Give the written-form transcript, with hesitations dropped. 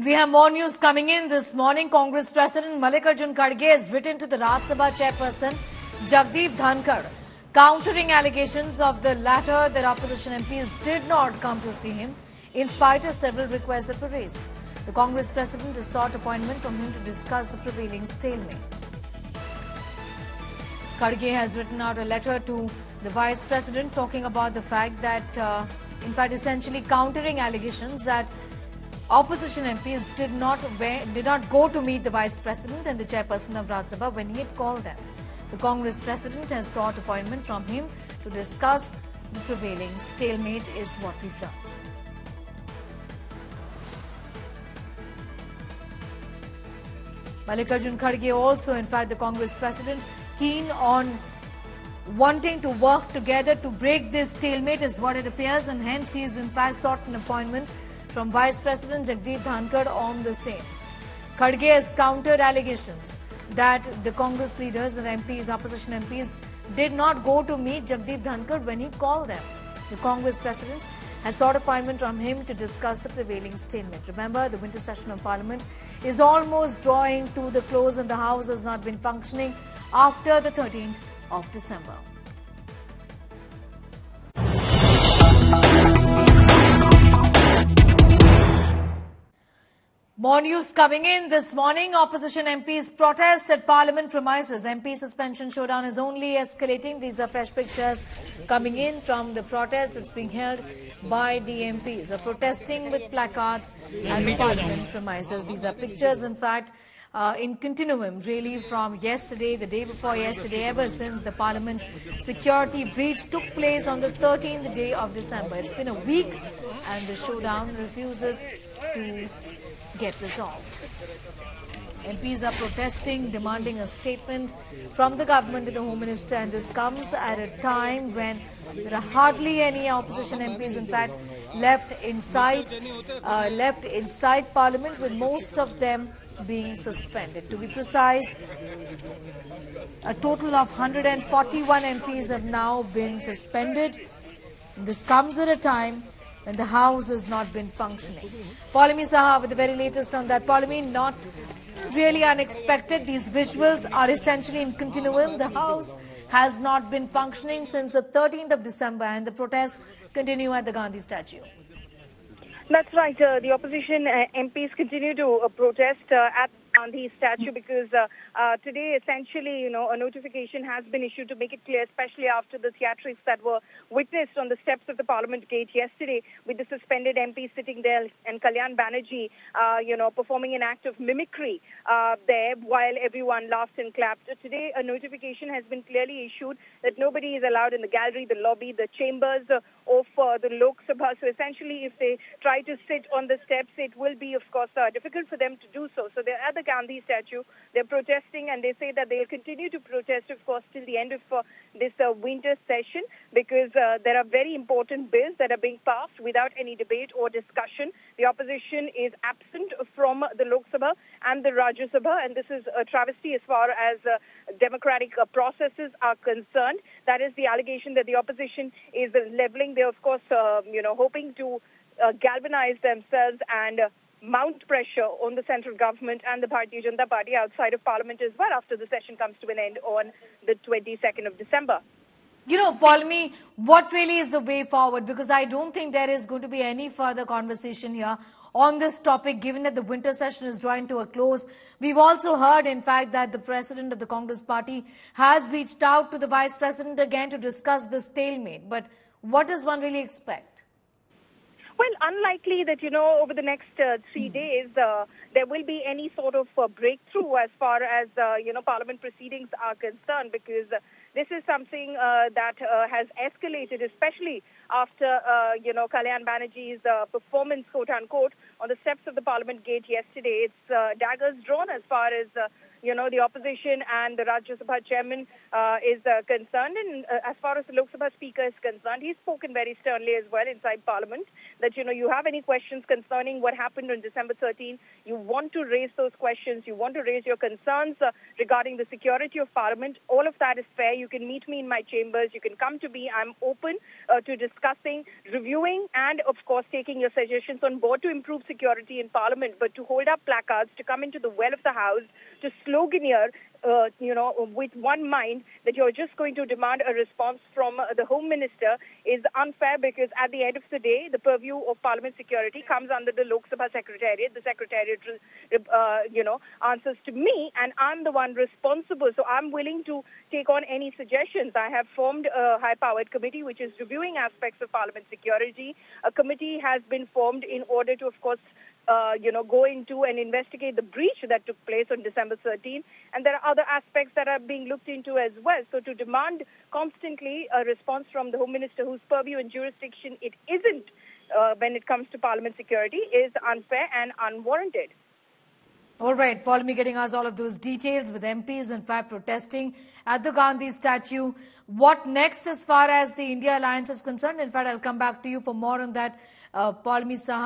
We have more news coming in this morning. Congress President Mallikarjun Kharge has written to the Rajya Sabha chairperson Jagdeep Dhankhar, countering allegations of the latter that opposition MPs did not come to see him in spite of several requests that were raised. The Congress president has sought appointment from him to discuss the prevailing stalemate. Kharge has written out a letter to the Vice President talking about the fact that, essentially countering allegations that opposition MPs did not go to meet the Vice President and the Chairperson of Rajya Sabha when he had called them. The Congress President has sought appointment from him to discuss the prevailing stalemate is what we've learned. Mallikarjun Kharge also, the Congress President, keen on wanting to work together to break this stalemate is what it appears, and hence he has sought an appointment from Vice President Jagdeep Dhankhar on the same. Kharge has countered allegations that the Congress leaders and MPs, opposition MPs, did not go to meet Jagdeep Dhankhar when he called them. The Congress President has sought appointment from him to discuss the prevailing stalemate. Remember, the winter session of Parliament is almost drawing to the close and the House has not been functioning after the 13th of December. More news coming in this morning. Opposition MPs protest at Parliament premises. MP suspension showdown is only escalating. These are fresh pictures coming in from the protest that's being held by the MPs. Are protesting with placards at the Parliament premises. These are pictures, in continuum, really, from yesterday, the day before yesterday, ever since the Parliament security breach took place on the 13th day of December. It's been a week and the showdown refuses to get resolved. MPs are protesting, demanding a statement from the government and the Home Minister, and this comes at a time when there are hardly any opposition MPs, left inside Parliament, with most of them being suspended. To be precise, a total of 141 MPs have now been suspended. This comes at a time when the House has not been functioning. Paulami Saha with the very latest on that. Paulami, not really unexpected. These visuals are essentially in continuum. The House has not been functioning since the 13th of December, and the protests continue at the Gandhi statue. That's right. The opposition MPs continue to protest at Gandhi statue because today, essentially, a notification has been issued to make it clear, especially after the theatrics that were witnessed on the steps of the Parliament gate yesterday, with the suspended MPs sitting there and Kalyan Banerjee, performing an act of mimicry there while everyone laughed and clapped. Today, a notification has been clearly issued that nobody is allowed in the gallery, the lobby, the chambers of the Lok Sabha. So essentially, if they try to sit on the steps, it will be, of course, difficult for them to do so. So they're at the Gandhi statue. They're protesting, and they say that they'll continue to protest, of course, till the end of this winter session, because there are very important bills that are being passed without any debate or discussion. The opposition is absent from the Lok Sabha and the Rajya Sabha, and this is a travesty as far as democratic processes are concerned. That is the allegation that the opposition is leveling. They're, of course, hoping to galvanize themselves and mount pressure on the central government and the Bharatiya Janata Party outside of Parliament as well after the session comes to an end on the 22nd of December. Paulami, what really is the way forward? Because I don't think there is going to be any further conversation here on this topic, given that the winter session is drawing to a close. We've also heard, that the president of the Congress party has reached out to the vice president again to discuss the stalemate. But what does one really expect? Well, unlikely that, over the next 3 days, there will be any sort of breakthrough as far as, Parliament proceedings are concerned, because this is something that has escalated, especially after, Kalyan Banerjee's performance, quote-unquote, on the steps of the Parliament gate yesterday. It's daggers drawn as far as the opposition and the Rajya Sabha chairman is concerned. And as far as the Lok Sabha speaker is concerned, he's spoken very sternly as well inside Parliament that, you have any questions concerning what happened on December 13th, you want to raise those questions, you want to raise your concerns regarding the security of Parliament, all of that is fair. You can meet me in my chambers, you can come to me. I'm open to discussing, reviewing, and of course taking your suggestions on board to improve security in Parliament, but to hold up placards, to come into the well of the House, to sloganeer, with one mind that you're just going to demand a response from the Home Minister is unfair, because at the end of the day, the purview of Parliament security comes under the Lok Sabha Secretariat. The Secretariat, answers to me, and I'm the one responsible. So I'm willing to take on any suggestions. I have formed a high-powered committee which is reviewing aspects of Parliament security. A committee has been formed in order to, of course, go into and investigate the breach that took place on December 13. And there are other aspects that are being looked into as well. So to demand constantly a response from the Home Minister, whose purview and jurisdiction it isn't when it comes to Parliament security, is unfair and unwarranted. All right, Paulami getting us all of those details, with MPs in fact protesting at the Gandhi statue. What next as far as the India Alliance is concerned? In fact, I'll come back to you for more on that, Paulami Saha.